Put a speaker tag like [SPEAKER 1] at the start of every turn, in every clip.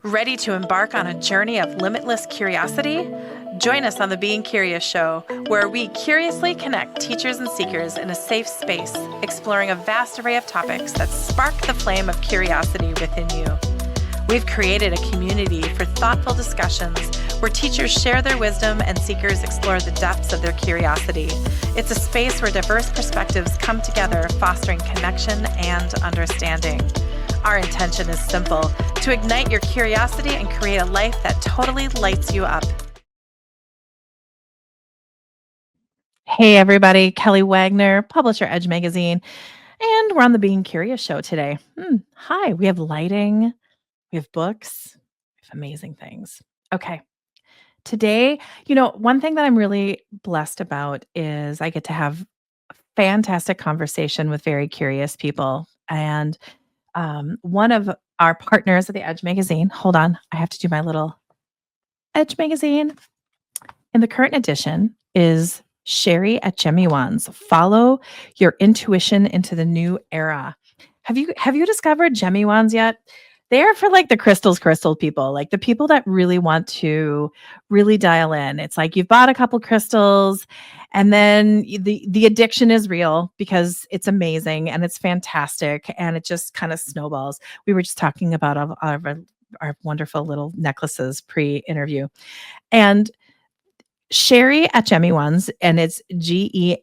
[SPEAKER 1] Ready to embark on a journey of limitless curiosity? Join us on the Being Curious Show, where we curiously connect teachers and seekers in a safe space, exploring a vast array of topics that spark the flame of curiosity within you. We've created a community for thoughtful discussions where teachers share their wisdom and seekers explore the depths of their curiosity. It's a space where diverse perspectives come together, fostering connection and understanding. Our intention is simple: to ignite your curiosity and create a life that totally lights you up. Hey everybody, Kelly Wagner, publisher, Edge Magazine, and we're on the Being Curious Show today. Hi, we have lighting, we have books, we have amazing things. Okay, today, one thing that I'm really blessed about is I get to have a fantastic conversation with very curious people. And one of our partners at the Edge Magazine, hold on, I have to do my little Edge Magazine. In the current edition is Cheri at GemMe Wands. Follow your intuition into the new era. Have you discovered GemMe Wands yet? They are for like the crystal people, like the people that really want to really dial in. It's like you've bought a couple crystals and then the addiction is real because it's amazing and it's fantastic and it just kind of snowballs. We were just talking about our wonderful little necklaces pre-interview. And Cheri at GemMe Wands, and it's GemMeWands,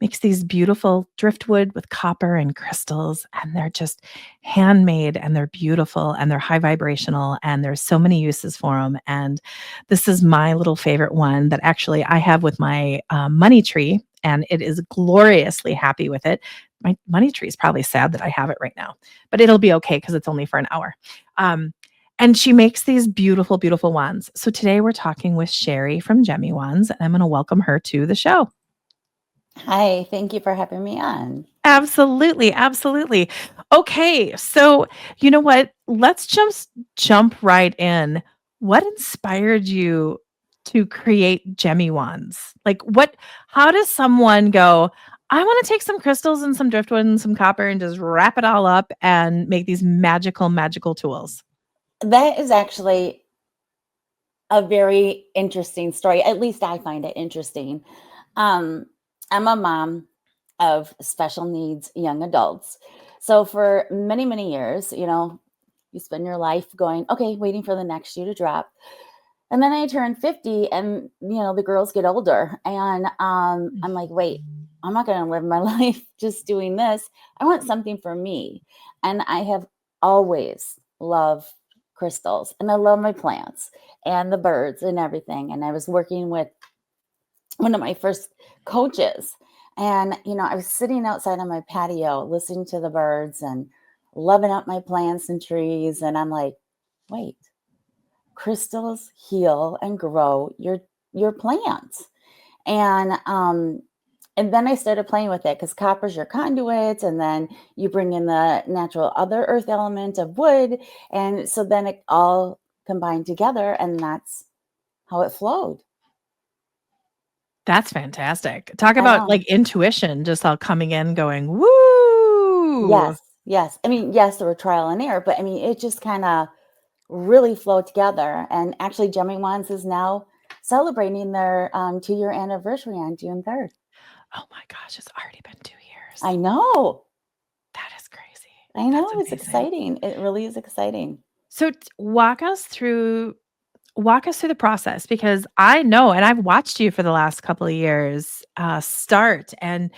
[SPEAKER 1] makes these beautiful driftwood with copper and crystals, and they're just handmade and they're beautiful and they're high vibrational and there's so many uses for them. And this is my little favorite one that actually I have with my money tree, and it is gloriously happy with it. My money tree is probably sad that I have it right now, but it'll be okay because it's only for an hour. And she makes these beautiful, beautiful wands. So today we're talking with Cheri from GemMe Wands, and I'm going to welcome her to the show.
[SPEAKER 2] Hi, thank you for having me on.
[SPEAKER 1] Absolutely, absolutely. Okay, so you know what? Let's just jump right in. What inspired you to create GemMe Wands? How does someone go, I want to take some crystals and some driftwood and some copper and just wrap it all up and make these magical, magical tools?
[SPEAKER 2] That is actually a very interesting story. At least I find it interesting. I'm a mom of special needs young adults. So for many, many years, you spend your life going, okay, waiting for the next shoe to drop. And then I turned 50 and, the girls get older. And I'm like, wait, I'm not going to live my life just doing this. I want something for me. And I have always loved crystals and I love my plants and the birds and everything. And I was working with one of my first coaches, and I was sitting outside on my patio listening to the birds and loving up my plants and trees. And I'm like, wait, crystals heal and grow your plants. And then I started playing with it because copper's your conduit, and then you bring in the natural other earth element of wood. And so then it all combined together, and that's how it flowed.
[SPEAKER 1] That's fantastic. Talk
[SPEAKER 2] I
[SPEAKER 1] about
[SPEAKER 2] know.
[SPEAKER 1] like intuition, just all coming in going, woo.
[SPEAKER 2] Yes. I mean, yes, there were trial and error, but I mean, it just kind of really flowed together. And actually, GemMe Wands is now celebrating their 2-year anniversary on June 3rd.
[SPEAKER 1] Oh my gosh, it's already been 2 years.
[SPEAKER 2] I know.
[SPEAKER 1] That is crazy.
[SPEAKER 2] I know.
[SPEAKER 1] That's
[SPEAKER 2] It's
[SPEAKER 1] amazing.
[SPEAKER 2] exciting. It really is exciting.
[SPEAKER 1] So walk us through the process, because I know, and I've watched you for the last couple of years start, and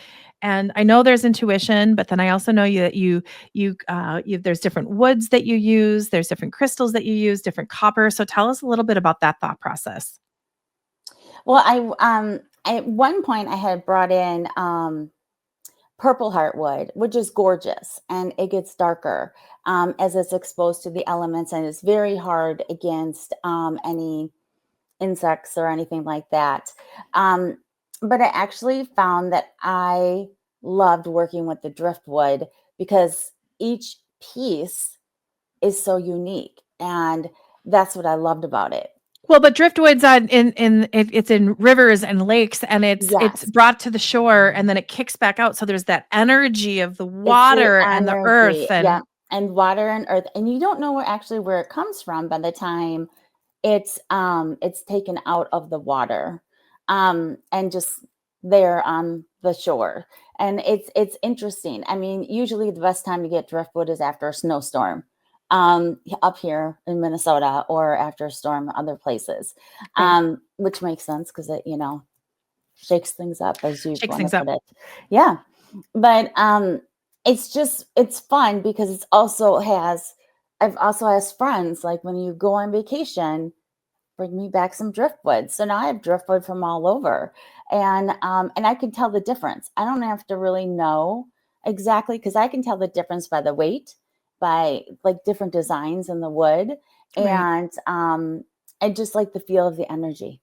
[SPEAKER 1] I know there's intuition, but then I also know that you there's different woods that you use, there's different crystals that you use, different copper. So tell us a little bit about that thought process.
[SPEAKER 2] Well, at one point I had brought in purple heartwood, which is gorgeous, and it gets darker as it's exposed to the elements, and it's very hard against any insects or anything like that. But I actually found that I loved working with the driftwood because each piece is so unique, and that's what I loved about it.
[SPEAKER 1] Well, but driftwood's it's in rivers and lakes, and it's
[SPEAKER 2] Yes,
[SPEAKER 1] brought to the shore and then it kicks back out. So there's that energy of the
[SPEAKER 2] it's the
[SPEAKER 1] water and the earth
[SPEAKER 2] energy.
[SPEAKER 1] and
[SPEAKER 2] Yeah. and water and earth, and you don't know where it comes from by the time it's taken out of the water, and just there on the shore. And it's interesting. I mean, usually the best time to get driftwood is after a snowstorm, up here in Minnesota, or after a storm other places,
[SPEAKER 1] Right.
[SPEAKER 2] which makes sense because it, shakes things up, as you
[SPEAKER 1] Shakes
[SPEAKER 2] want to
[SPEAKER 1] things up.
[SPEAKER 2] put it. Yeah. But it's fun because I've also has friends, like when you go on vacation, bring me back some driftwood. So now I have driftwood from all over, and I can tell the difference. I don't have to really know exactly, because I can tell the difference by the weight, by like different designs in the wood,
[SPEAKER 1] Right.
[SPEAKER 2] and I just like the feel of the energy.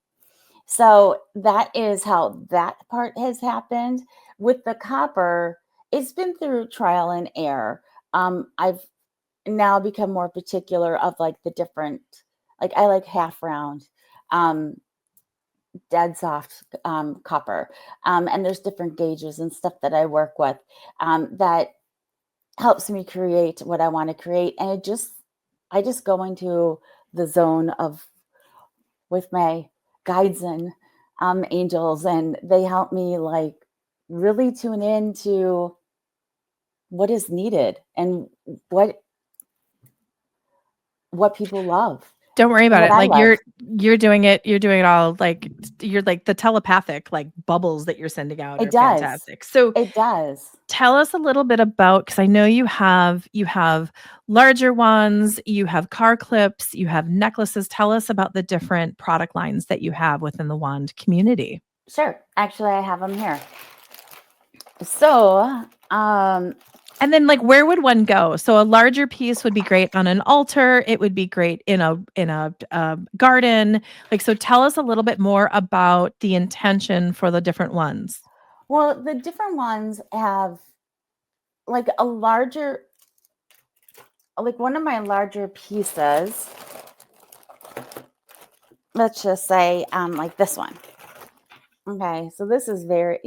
[SPEAKER 2] So that is how that part has happened. With the copper, it's been through trial and error. I've now become more particular of like the different, like I like half round, um, dead soft, copper. And there's different gauges and stuff that I work with, that helps me create what I want to create. And I just go into the zone of with my guides and, angels, and they help me like really tune into what is needed and what what people love
[SPEAKER 1] Don't worry
[SPEAKER 2] and
[SPEAKER 1] about
[SPEAKER 2] what
[SPEAKER 1] it.
[SPEAKER 2] I
[SPEAKER 1] Like
[SPEAKER 2] love.
[SPEAKER 1] you're doing it all like you're like the telepathic like bubbles that you're sending out
[SPEAKER 2] It
[SPEAKER 1] are
[SPEAKER 2] does.
[SPEAKER 1] fantastic. So
[SPEAKER 2] It does.
[SPEAKER 1] tell us a little bit about, because I know you have larger ones, you have car clips, you have necklaces. Tell us about the different product lines that you have within the wand community.
[SPEAKER 2] Sure. Actually, I have them here. So,
[SPEAKER 1] And then like where would one go? So a larger piece would be great on an altar. It would be great in a garden. Like so tell us a little bit more about the intention for the different ones.
[SPEAKER 2] well, the different ones have like a larger, like one of my larger pieces, let's just say, like this one. Okay. So this is very,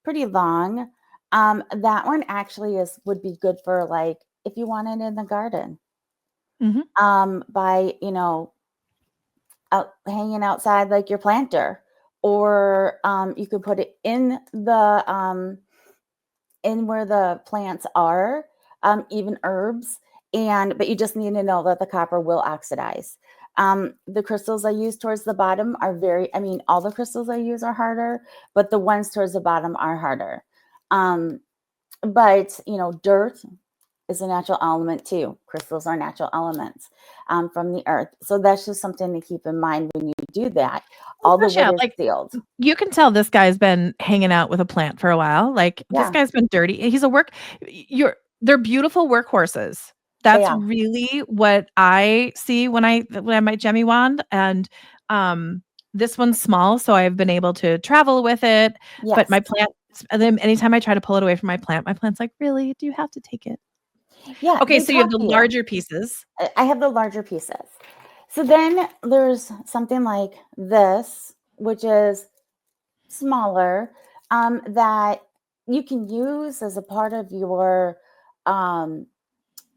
[SPEAKER 2] pretty long. That one actually would be good for like if you want it in the garden.
[SPEAKER 1] Mhm.
[SPEAKER 2] By, out hanging outside like your planter, or you could put it in where the plants are, even herbs. And but you just need to know that the copper will oxidize. The crystals I use towards the bottom are I mean, all the crystals I use are harder, but the ones towards the bottom are harder. Um, but dirt is a natural element too. Crystals are natural elements, from the earth. So that's just something to keep in mind when you do that.
[SPEAKER 1] Oh
[SPEAKER 2] All the
[SPEAKER 1] gosh,
[SPEAKER 2] wood
[SPEAKER 1] yeah,
[SPEAKER 2] is
[SPEAKER 1] like,
[SPEAKER 2] sealed.
[SPEAKER 1] you can tell this guy's been hanging out with a plant for a while, like, this
[SPEAKER 2] Yeah,
[SPEAKER 1] guy's been dirty. He's a work you're they're beautiful workhorses.
[SPEAKER 2] they
[SPEAKER 1] That's
[SPEAKER 2] are.
[SPEAKER 1] really what I see when I my GemMe Wand, and, this one's small, so I've been able to travel with it, but
[SPEAKER 2] Yes.
[SPEAKER 1] my plant and then anytime I try to pull it away from my plant's like, "Really? Do you have to take it?"
[SPEAKER 2] Yeah,
[SPEAKER 1] Okay,
[SPEAKER 2] they
[SPEAKER 1] so you have
[SPEAKER 2] talk
[SPEAKER 1] the
[SPEAKER 2] to you.
[SPEAKER 1] larger pieces.
[SPEAKER 2] I have the larger pieces. So then there's something like this, which is smaller, that you can use as a part of your, um,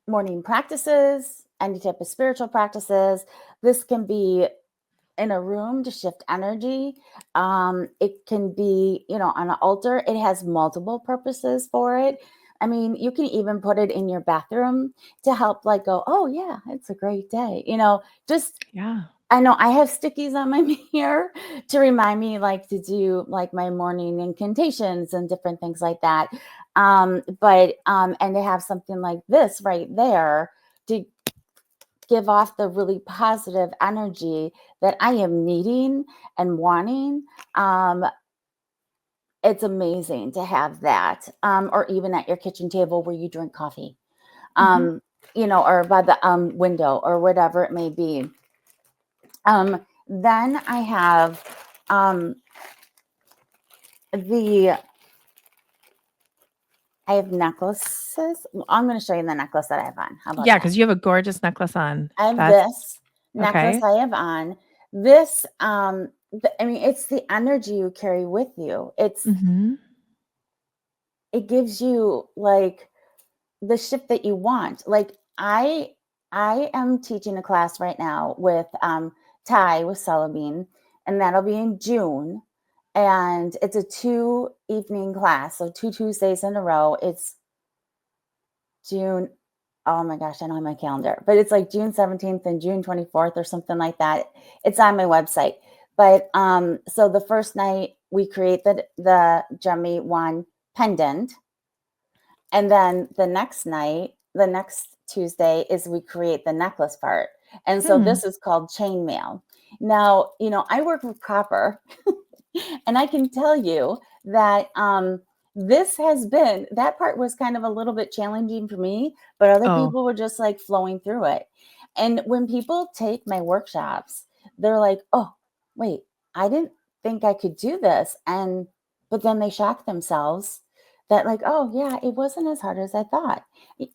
[SPEAKER 2] morning practices, any type of spiritual practices. This can be in a room to shift energy. It can be, on an altar. It has multiple purposes for it. I mean, you can even put it in your bathroom to help, like, go, oh, yeah, it's a great day. Just,
[SPEAKER 1] Yeah.
[SPEAKER 2] I know I have stickies on my mirror to remind me, like, to do like my morning incantations and different things like that. And to have something like this right there to give off the really positive energy that I am needing and wanting. Um, it's amazing to have that, or even at your kitchen table where you drink coffee,
[SPEAKER 1] Mhm.
[SPEAKER 2] um, or by the, window, or whatever it may be. Then um, the I have necklaces. I'm going to show you the necklace that I have on. How about
[SPEAKER 1] Yeah,
[SPEAKER 2] that?
[SPEAKER 1] because you have a gorgeous necklace on.
[SPEAKER 2] I have
[SPEAKER 1] That's
[SPEAKER 2] this necklace
[SPEAKER 1] okay.
[SPEAKER 2] I have on. This, I mean, it's the energy you carry with you.
[SPEAKER 1] Mhm.
[SPEAKER 2] It gives you like the shift that you want. Like I am teaching a class right now with Ty with Celadine, and that'll be in June. And it's a 2-evening class, so 2 Tuesdays in a row. It's June. Oh my gosh, I don't have my calendar, but it's like June 17th and June 24th or something like that. It's on my website. But so the first night we create the GemMe Wand pendant. And then the next night, the next Tuesday, is we create the necklace part. And so
[SPEAKER 1] Hmm.
[SPEAKER 2] this is called chainmail. Now, I work with copper, and I can tell you that that part was kind of a little bit challenging for me, but other
[SPEAKER 1] Oh,
[SPEAKER 2] people were just like flowing through it. And when people take my workshops, they're like, oh, wait, I didn't think I could do this. But then they shock themselves that, like, oh, yeah, it wasn't as hard as I thought.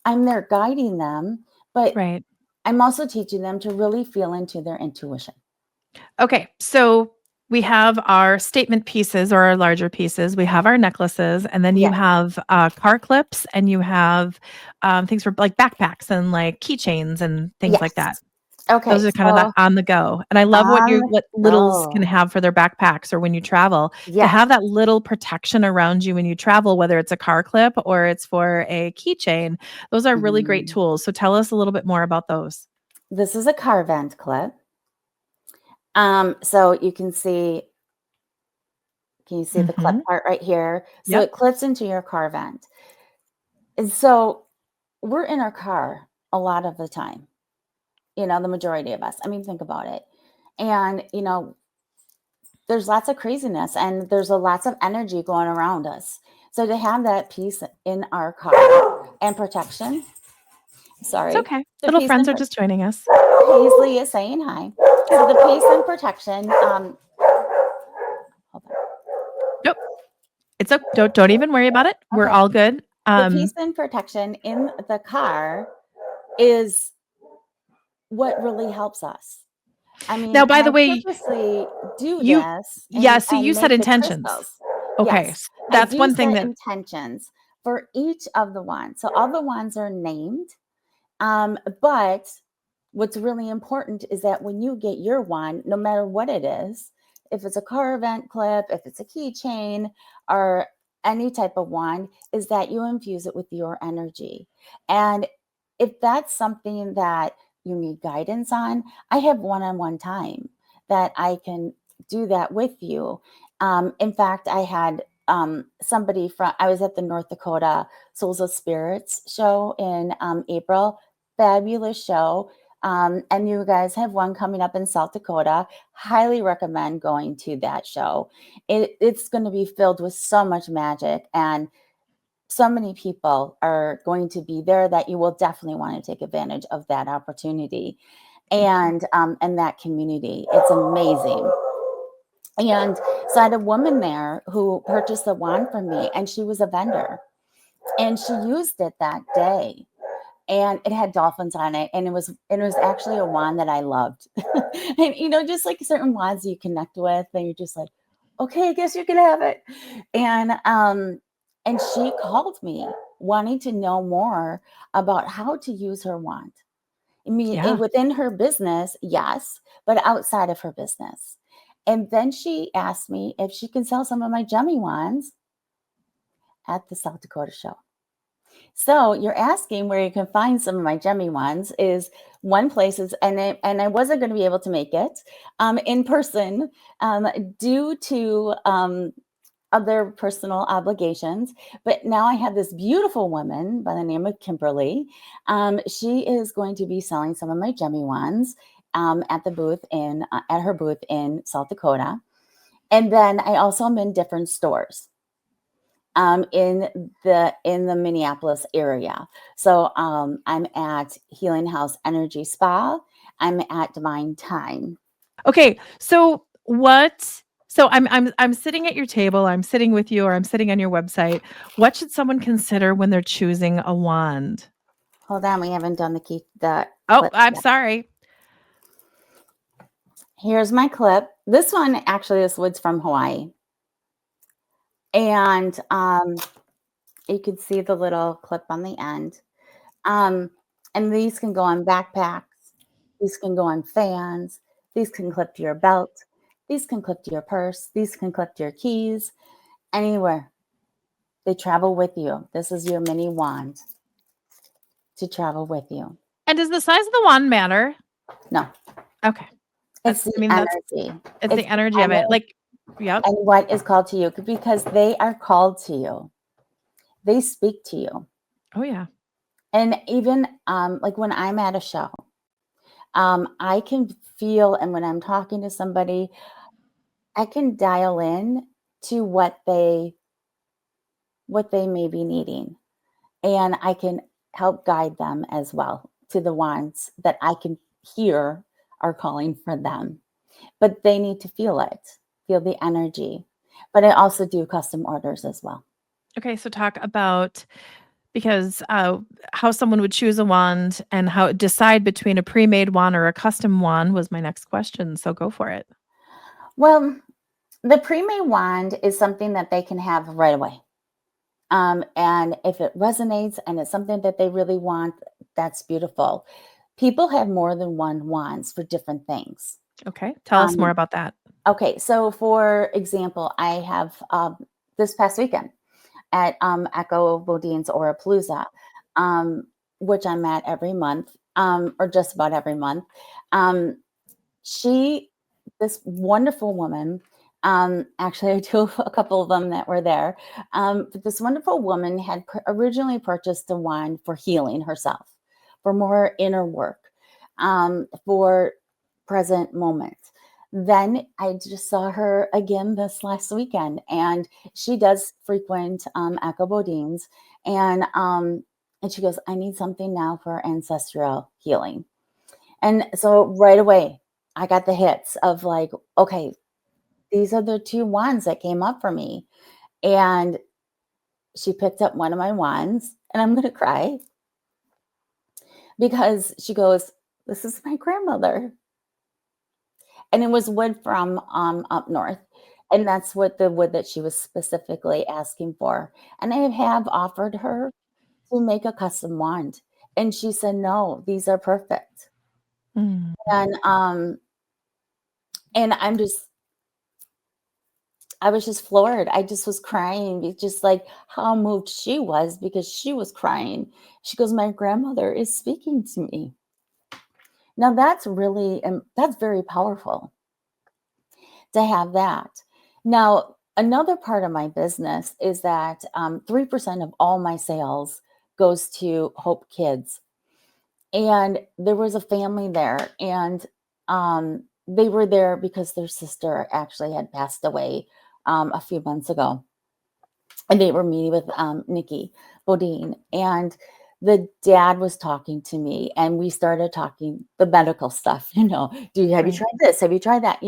[SPEAKER 2] I'm there guiding them, but
[SPEAKER 1] right.
[SPEAKER 2] I'm also teaching them to really feel into their intuition.
[SPEAKER 1] Okay, so we have our statement pieces or our larger pieces. We have our necklaces, and then you
[SPEAKER 2] Yes.
[SPEAKER 1] have car clips, and you have things for like backpacks and like keychains and things like that.
[SPEAKER 2] Yes. Okay.
[SPEAKER 1] Those are kind of the
[SPEAKER 2] So
[SPEAKER 1] on the go. And I love
[SPEAKER 2] on the
[SPEAKER 1] what littles can
[SPEAKER 2] go.
[SPEAKER 1] have for their backpacks or when you travel, to
[SPEAKER 2] Yes.
[SPEAKER 1] have that little protection around you when you travel, whether it's a car clip or it's for a keychain. Those are really great
[SPEAKER 2] Mhm.
[SPEAKER 1] tools. So tell us a little bit more about those.
[SPEAKER 2] This is a car vent clip. So can you see the clip
[SPEAKER 1] Mhm.
[SPEAKER 2] part right here? So
[SPEAKER 1] Yep.
[SPEAKER 2] it clips into your car vent. And so we're in our car a lot of the time, the majority of us. I mean, think about it. And, there's lots of craziness and there's lots of energy going around us. So to have that peace in our car and protection,
[SPEAKER 1] It's
[SPEAKER 2] sorry,
[SPEAKER 1] okay.
[SPEAKER 2] the
[SPEAKER 1] Little
[SPEAKER 2] peace
[SPEAKER 1] friends
[SPEAKER 2] and
[SPEAKER 1] are just joining us.
[SPEAKER 2] Paisley is saying hi. So the peace and protection, hold on.
[SPEAKER 1] Nope. Don't even worry about it. We're
[SPEAKER 2] Okay.
[SPEAKER 1] all good.
[SPEAKER 2] The peace and protection in the car is what really helps us. I
[SPEAKER 1] Now
[SPEAKER 2] mean,
[SPEAKER 1] by
[SPEAKER 2] and
[SPEAKER 1] the
[SPEAKER 2] I
[SPEAKER 1] way,
[SPEAKER 2] purposely do
[SPEAKER 1] you
[SPEAKER 2] this
[SPEAKER 1] yeah, so
[SPEAKER 2] and
[SPEAKER 1] you said
[SPEAKER 2] make the
[SPEAKER 1] intentions.
[SPEAKER 2] crystals.
[SPEAKER 1] Okay.
[SPEAKER 2] Yes, I
[SPEAKER 1] That's
[SPEAKER 2] do
[SPEAKER 1] one thing
[SPEAKER 2] set
[SPEAKER 1] that
[SPEAKER 2] intentions for each of the wands. So all the wands are named. But what's really important is that when you get your wand, no matter what it is, if it's a car event clip, if it's a keychain, or any type of wand, is that you infuse it with your energy. And if that's something that you need guidance on, I have one-on-one time that I can do that with you. In fact, I had I was at the North Dakota Souls of Spirits show in April. Fabulous show. And you guys have one coming up in South Dakota. Highly recommend going to that show. It's going to be filled with so much magic, and so many people are going to be there that you will definitely want to take advantage of that opportunity and that community. It's amazing. And so I had a woman there who purchased the wand from me, and she was a vendor, and she used it that day, and it had dolphins on it, and it was actually a wand that I loved. And just like certain wands you connect with, and you're just like, okay, I guess you can have it. And she called me wanting to know more about how to use her wand. I mean,
[SPEAKER 1] yeah.
[SPEAKER 2] within her business, yes, but outside of her business. And then she asked me if she can sell some of my GemMe wands at the South Dakota show. So you're asking where you can find some of my GemMe ones is one place is, and I wasn't going to be able to make it in person due to other personal obligations. But now I have this beautiful woman by the name of Kimberly. She is going to be selling some of my GemMe ones at her booth in South Dakota. And then I also am in different stores in the Minneapolis area. So I'm at Healing House Energy Spa. I'm at Divine Time.
[SPEAKER 1] Okay. So I'm sitting at your table, I'm sitting with you, or I'm sitting on your website. What should someone consider when they're choosing a wand?
[SPEAKER 2] Hold on, we haven't done the
[SPEAKER 1] Oh,
[SPEAKER 2] clips
[SPEAKER 1] I'm
[SPEAKER 2] yet.
[SPEAKER 1] sorry.
[SPEAKER 2] Here's my clip. This wood's from Hawaii, and you can see the little clip on the end. Um, and these can go on backpacks. These can go on fans. These can clip to your belt. These can clip to your purse. These can clip to your keys. Anywhere. They travel with you. This is your mini wand to travel with you.
[SPEAKER 1] And does the size of the wand matter?
[SPEAKER 2] No,
[SPEAKER 1] Okay.
[SPEAKER 2] it's
[SPEAKER 1] That's, I
[SPEAKER 2] the
[SPEAKER 1] mean,
[SPEAKER 2] energy.
[SPEAKER 1] it's the
[SPEAKER 2] It's the
[SPEAKER 1] energy of it.
[SPEAKER 2] energy
[SPEAKER 1] Like, yep.
[SPEAKER 2] and what is called to you because they are called to you. They speak to you.
[SPEAKER 1] Oh, yeah.
[SPEAKER 2] And even like when I'm at a show, I can feel, and when I'm talking to somebody, I can dial in to what they may be needing, and I can help guide them as well to the ones that I can hear are calling for them. But they need to feel the energy. But I also do custom orders as well.
[SPEAKER 1] Okay. So talk about, because how someone would choose a wand and how decide between a pre-made wand or a custom wand was my next question. So go for it.
[SPEAKER 2] Well, the pre-made wand is something that they can have right away. And if it resonates and it's something that they really want, that's beautiful. People have more than one wands for different things.
[SPEAKER 1] Okay. Tell us more
[SPEAKER 2] Um,
[SPEAKER 1] about that.
[SPEAKER 2] okay, so for example, I have this past weekend at Echo Bodine's Aurapalooza, um, which I'm at every month, or just about every month. Um, she, this wonderful woman, actually, I do a couple of them that were there. But this wonderful woman had originally purchased a wand for healing herself, for more inner work, for present moment. Then I just saw her again this last weekend, and she does frequent Echo Bodine's, and she goes, "I need something now for ancestral healing." And so right away, I got the hits of like, okay, these are the two wands that came up for me. And she picked up one of my wands, and I'm going to cry because she goes, "This is my grandmother." And it was wood from up north. And that's what the wood that she was specifically asking for. And I have offered her to make a custom wand. And she said, "No, these are perfect."
[SPEAKER 1] Mm.
[SPEAKER 2] And and I was just floored. I just was crying, just like how moved she was because she was crying. She goes, "My grandmother is speaking to me." Now that's really, that's very powerful to have that. Now, another part of my business is that 3% of all my sales goes to Hope Kids. And there was a family there, and they were there because their sister actually had passed away a few months ago, and they were meeting with Nikki Bodine, and the dad was talking to me, and we started talking the medical stuff. Have you
[SPEAKER 1] Right.
[SPEAKER 2] tried this? Have you tried that?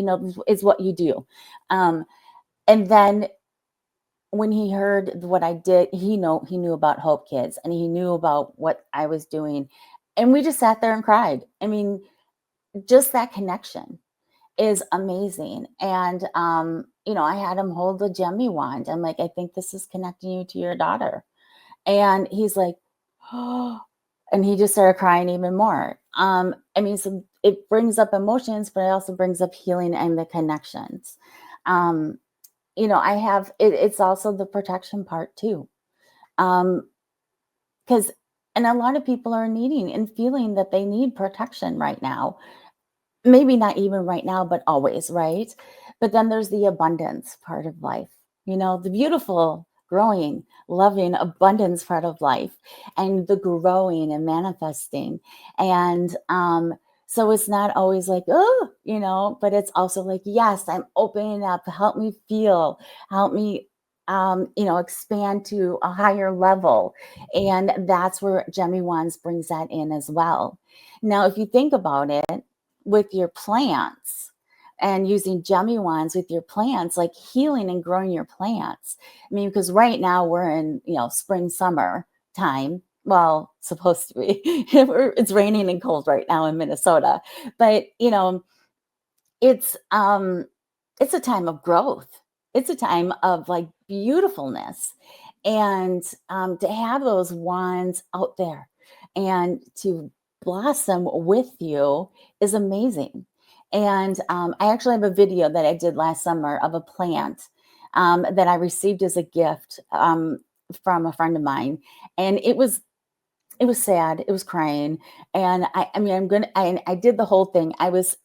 [SPEAKER 2] Is what you do. Um, and then when he heard what I did, he knew about Hope Kids, and he knew about what I was doing, and we just sat there and cried. I mean, just that connection is amazing. And I had him hold the GemMe Wand. I'm like, "I think this is connecting you to your daughter." And he's like, "Oh," and he just started crying even more. I mean, so it brings up emotions, but it also brings up healing and the connections. Um, I have it's also the protection part too. Because and a lot of people are needing and feeling that they need protection right now. Maybe not even right now, but always, right? But then there's the abundance part of life, the beautiful, growing, loving abundance part of life, and the growing and manifesting. And so it's not always like, oh, but it's also like, yes, I'm opening up, help me feel, help me. Expand to a higher level. And that's where GemMe Wands brings that in as well. Now, if you think about it, with your plants and using GemMe Wands with your plants, like healing and growing your plants. I mean, because right now we're in, spring, summer time. Well, supposed to be. It's raining and cold right now in Minnesota. But, it's it's a time of growth. It's a time of like beautifulness. And to have those wands out there and to blossom with you is amazing. And I actually have a video that I did last summer of a plant that I received as a gift from a friend of mine, and it was sad. It was crying, and I mean, I did the whole thing. I was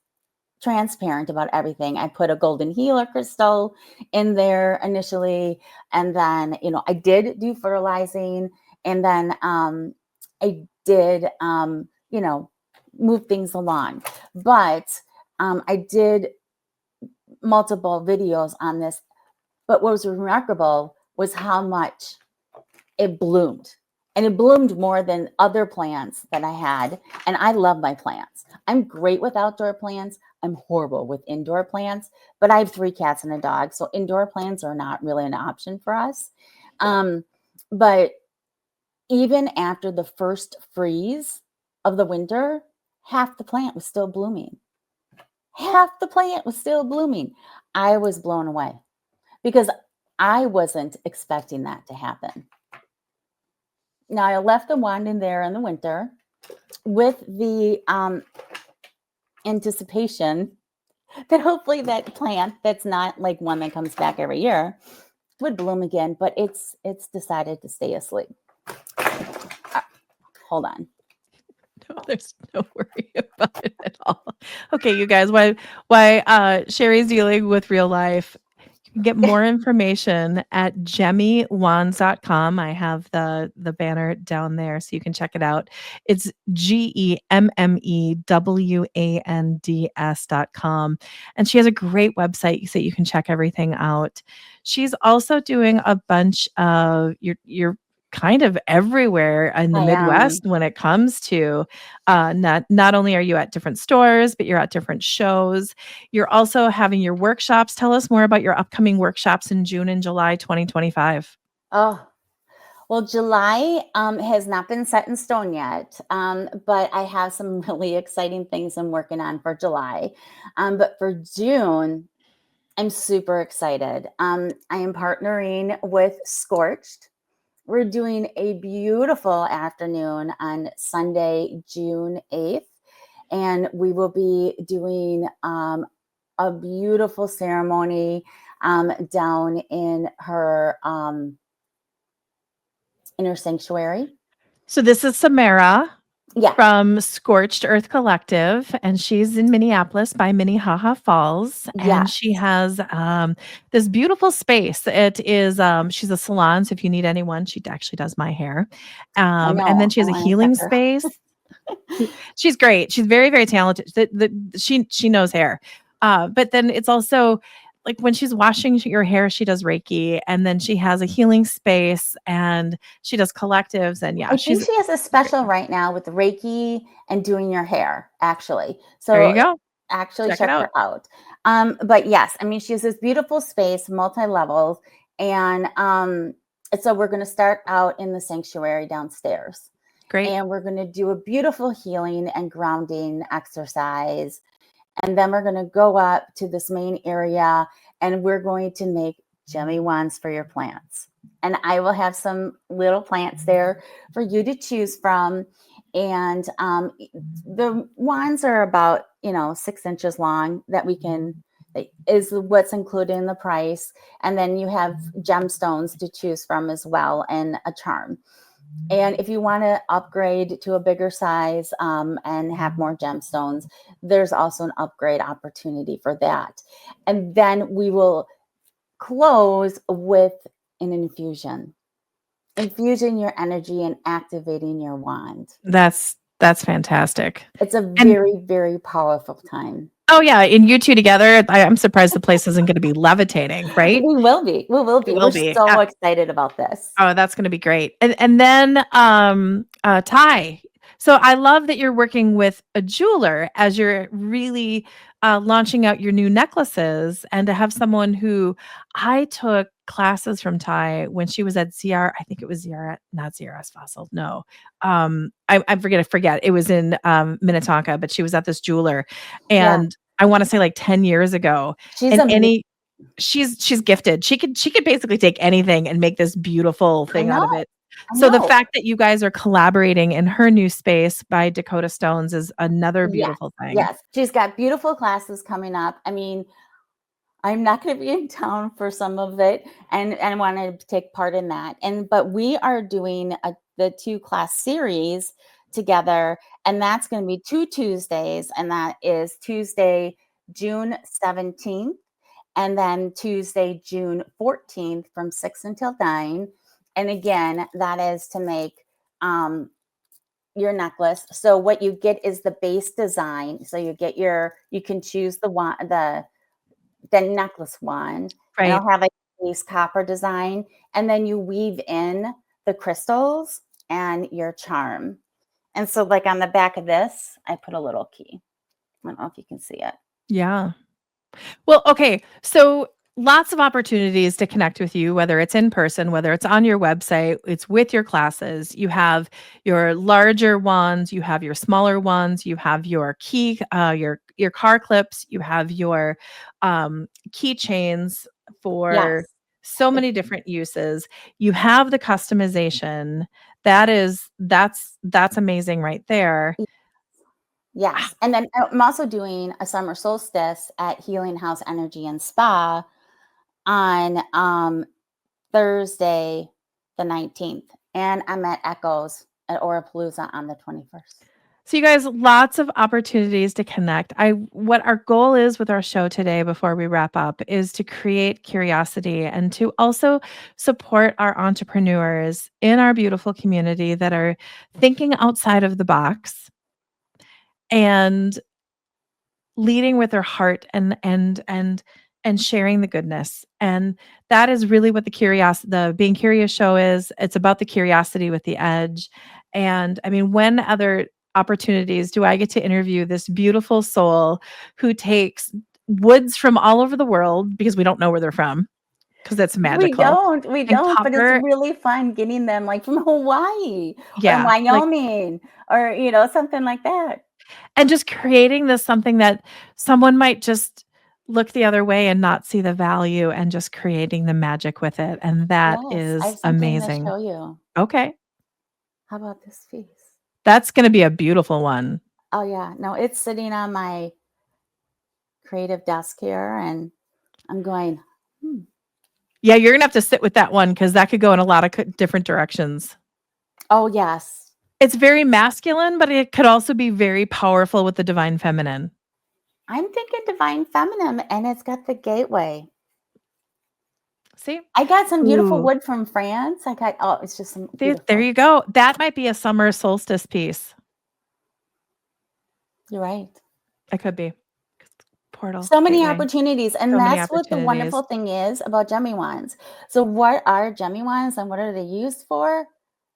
[SPEAKER 2] transparent about everything. I put a golden healer crystal in there initially, and then I did do fertilizing, and then I did move things along, but I did multiple videos on this. But what was remarkable was how much it bloomed. And it bloomed more than other plants that I had. And I love my plants. I'm great with outdoor plants. I'm horrible with indoor plants, but I have 3 cats and a dog. So indoor plants are not really an option for us. But even after the first freeze of the winter, half the plant was still blooming. Half the plant was still blooming. I was blown away because I wasn't expecting that to happen. Now, I left the wand in there in the winter with the anticipation that hopefully that plant that's not like one that comes back every year would bloom again, but it's decided to stay asleep. Hold on.
[SPEAKER 1] No, there's no worry about it at all. Okay, you guys, while Cheri's dealing with real life, you can get more information at GemMeWands.com. I have the banner down there so you can check it out. It's GemMeWands.com. And she has a great website so you can check everything out. She's also doing a bunch of your kind of everywhere in the Midwest when it comes to not only are you at different stores, but you're at different shows. You're also having your workshops. Tell us more about your upcoming workshops in June and July 2025.
[SPEAKER 2] Oh, well, July has not been set in stone yet, but I have some really exciting things I'm working on for July. But for June, I'm super excited. I am partnering with Scorched. We're doing a beautiful afternoon on Sunday, June 8th, and we will be doing a beautiful ceremony down in her sanctuary.
[SPEAKER 1] So this is Samara
[SPEAKER 2] Yeah.
[SPEAKER 1] from Scorched Earth Collective, and she's in Minneapolis by Minnehaha Falls, and
[SPEAKER 2] Yes.
[SPEAKER 1] she has this beautiful space. It is she's a salon, so if you need anyone, she actually does my hair.
[SPEAKER 2] I
[SPEAKER 1] And then
[SPEAKER 2] know.
[SPEAKER 1] she
[SPEAKER 2] I
[SPEAKER 1] has a
[SPEAKER 2] want to
[SPEAKER 1] healing
[SPEAKER 2] check her.
[SPEAKER 1] space. She's great. She's very, very talented. She knows hair. But then it's also like when she's washing your hair, she does Reiki, and then she has a healing space, and she does collectives, and yeah,
[SPEAKER 2] I think
[SPEAKER 1] she's
[SPEAKER 2] she has a special right now with Reiki and doing your hair, actually.
[SPEAKER 1] there you
[SPEAKER 2] So
[SPEAKER 1] go.
[SPEAKER 2] actually
[SPEAKER 1] Check it
[SPEAKER 2] check
[SPEAKER 1] out.
[SPEAKER 2] her out. But yes, I mean, she has this beautiful space, multi-levels, and so we're going to start out in the sanctuary downstairs.
[SPEAKER 1] Great.
[SPEAKER 2] And we're going to do a beautiful healing and grounding exercise. And then we're going to go up to this main area and we're going to make GemMe Wands for your plants. And I will have some little plants there for you to choose from. And the wands are about 6 inches long that is what's included in the price. And then you have gemstones to choose from as well, and a charm. And if you want to upgrade to a bigger size and have more gemstones, there's also an upgrade opportunity for that. And then we will close with an infusing your energy and activating your wand.
[SPEAKER 1] That's fantastic.
[SPEAKER 2] It's a
[SPEAKER 1] And
[SPEAKER 2] very, very powerful time.
[SPEAKER 1] oh yeah, and you two together, I'm surprised the place isn't going to be levitating, right?
[SPEAKER 2] We will be. We will be.
[SPEAKER 1] It will
[SPEAKER 2] We're
[SPEAKER 1] be.
[SPEAKER 2] so excited about this.
[SPEAKER 1] Oh, that's going to be great. And then Ty. So I love that you're working with a jeweler as you're really launching out your new necklaces, and to have someone who I took classes from Ty when she was at ZR. I think it was ZR, not ZRS Fossil. No, I forget. It was in Minnetonka, but she was at this jeweler, and I want to say like 10 years ago.
[SPEAKER 2] She's
[SPEAKER 1] And
[SPEAKER 2] amazing.
[SPEAKER 1] she's gifted. She could basically take anything and make this beautiful thing out of it.
[SPEAKER 2] I
[SPEAKER 1] So the
[SPEAKER 2] know.
[SPEAKER 1] fact that you guys are collaborating in her new space by Dakota Stones is another
[SPEAKER 2] Yes,
[SPEAKER 1] beautiful thing.
[SPEAKER 2] yes. She's got beautiful classes coming up. I mean, I'm not gonna be in town for some of it, and wanna take part in that, but we are doing the 2 class series together, and that's gonna be 2 Tuesdays, and that is Tuesday, June 17th, and then Tuesday, June 14th from 6 until 9, and again, that is to make, your necklace. So what you get is the base design. So you can choose the necklace wand, and
[SPEAKER 1] Right.
[SPEAKER 2] I'll have a base copper design, and then you weave in the crystals and your charm. And so, like on the back of this, I put a little key. I don't know if you can see it.
[SPEAKER 1] Yeah. Well, okay. So lots of opportunities to connect with you, whether it's in person, whether it's on your website, it's with your classes. You have your larger ones, you have your smaller ones, you have your your car clips, you have your keychains for
[SPEAKER 2] Yes.
[SPEAKER 1] so
[SPEAKER 2] It,
[SPEAKER 1] many different uses. You have the customization. That's amazing right there.
[SPEAKER 2] yes. And then I'm also doing a summer solstice at Healing House Energy and Spa on Thursday, the 19th. And I'm at Echoes at Orapalooza on the 21st.
[SPEAKER 1] So you guys, lots of opportunities to connect. I What our goal is with our show today before we wrap up is to create curiosity and to also support our entrepreneurs in our beautiful community that are thinking outside of the box and leading with their heart and sharing the goodness. And that is really what the Being Curious show is. It's about the curiosity with the edge. And I mean, when other opportunities do I get to interview this beautiful soul who takes woods from all over the world, because we don't know where they're from, because that's magical,
[SPEAKER 2] We
[SPEAKER 1] and
[SPEAKER 2] don't, but it's
[SPEAKER 1] copper.
[SPEAKER 2] really fun getting them, like, from Hawaii or
[SPEAKER 1] Yeah, like,
[SPEAKER 2] Wyoming or, something like that.
[SPEAKER 1] and just creating this something that someone might just look the other way and not see the value, and just creating the magic with it, and that
[SPEAKER 2] Yes, I
[SPEAKER 1] is
[SPEAKER 2] have something to
[SPEAKER 1] amazing.
[SPEAKER 2] show you.
[SPEAKER 1] Okay.
[SPEAKER 2] How about this piece?
[SPEAKER 1] That's gonna be a beautiful one.
[SPEAKER 2] Oh, yeah. No, it's sitting on my creative desk here, and I'm going, "Hmm.
[SPEAKER 1] Yeah, you're gonna have to sit with that one because that could go in a lot of different directions.
[SPEAKER 2] Oh, yes."
[SPEAKER 1] It's very masculine, but it could also be very powerful with the divine feminine.
[SPEAKER 2] I'm thinking divine feminine, and it's got the gateway.
[SPEAKER 1] See?
[SPEAKER 2] I got some beautiful
[SPEAKER 1] Ooh,
[SPEAKER 2] wood from France. It's just some
[SPEAKER 1] there
[SPEAKER 2] beautiful.
[SPEAKER 1] you go. That might be a summer solstice piece.
[SPEAKER 2] You're right.
[SPEAKER 1] It could be. Portal,
[SPEAKER 2] So many
[SPEAKER 1] gateway,
[SPEAKER 2] opportunities, and
[SPEAKER 1] so many
[SPEAKER 2] that's what the
[SPEAKER 1] opportunities.
[SPEAKER 2] wonderful thing is about GemMe Wands. So what are GemMe Wands and what are they used for?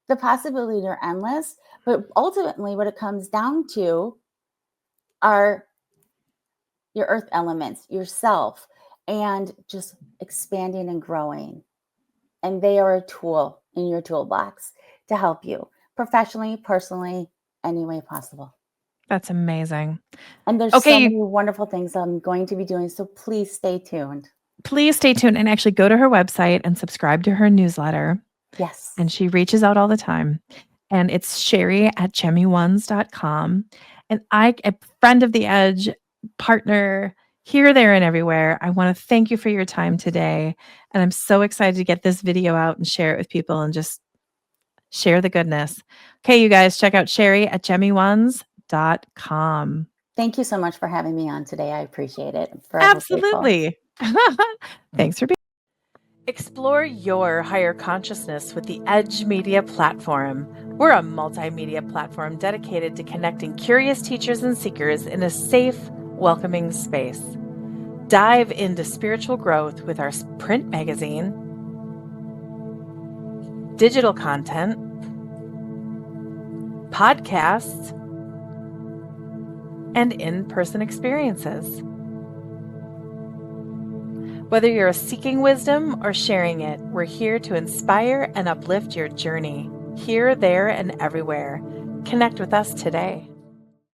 [SPEAKER 2] The possibilities are endless, but ultimately what it comes down to are your earth elements, yourself, and just expanding and growing. And they are a tool in your toolbox to help you professionally, personally, any way possible.
[SPEAKER 1] That's amazing.
[SPEAKER 2] And there's
[SPEAKER 1] Okay,
[SPEAKER 2] so
[SPEAKER 1] you
[SPEAKER 2] many wonderful things I'm going to be doing, so please stay tuned.
[SPEAKER 1] please stay tuned and actually go to her website and subscribe to her newsletter.
[SPEAKER 2] Yes.
[SPEAKER 1] And she reaches out all the time. And it's Cheri at GemMeWands.com. And a friend of the edge, partner, here, there, and everywhere. I want to thank you for your time today. And I'm so excited to get this video out and share it with people and just share the goodness. Okay, you guys, check out Cheri at GemMeWands.com.
[SPEAKER 2] Thank you so much for having me on today. I appreciate it. I'm forever grateful.
[SPEAKER 1] Absolutely. Thanks for being. Explore your higher consciousness with the Edge Media Platform. We're a multimedia platform dedicated to connecting curious teachers and seekers in a safe, welcoming space. Dive into spiritual growth with our print magazine, digital content, podcasts, and in-person experiences. Whether you're seeking wisdom or sharing it, we're here to inspire and uplift your journey, here, there, and everywhere. Connect with us today.